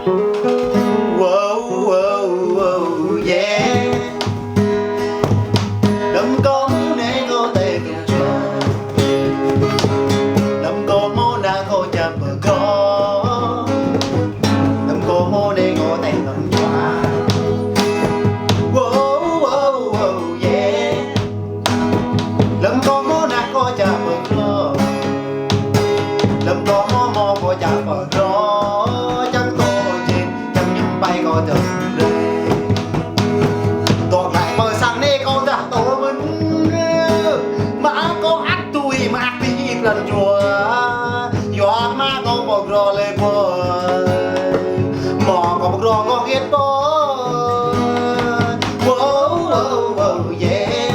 Wow, wow, wow, yeah. Đừng có để có thể cùng chờ. Đừng có mô na có chạm bờ có. Đừng có mô để có thể cùng chờ. Wow, wow, wow, yeah. Đừng có mô na có chạm bờ có. Đừng có mô có chạm bờ có. Có thật đây toàn lại mơ sang đây con ta tổ mình mà có ác tôi mà ác đi lần chùa gió mà có một rò lên bờ mò có một rò có ghét bó wow wow wow yeah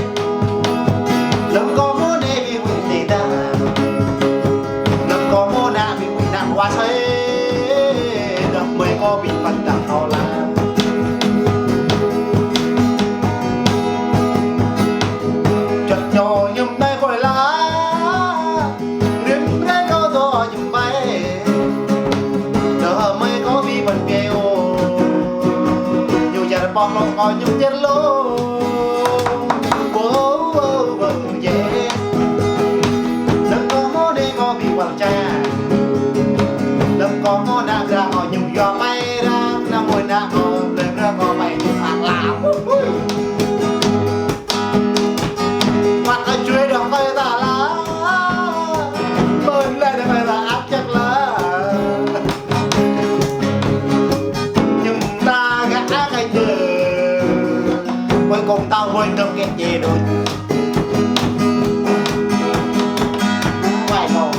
lâm có muốn đây vì quỷ tì ta lâm có muốn na vì quỷ nặng quá say lâm mới có bị phật đạo thao la nhỏ nhầm đây khỏi lá riêng đấy có gió nhầm bay đỡ mới có vì phần kêu nhiều nhà bom nó có nhung tiết lô wow wow wow yeah đừng có mô đi có vì quảng cha đừng có mô nạc ra họ nhung gió bay ra ra ngồi nạc họ lên ra có mày nhung hàng lào chuối được phải ta lá bên đây thì phải là áp chắc lá nhưng ta gã cái giờ quay cùng tao quên được cái gì rồi phải không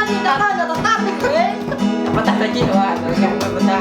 đi đã nói là tao tắt đi mà tắt là chi rồi rồi gặp người ta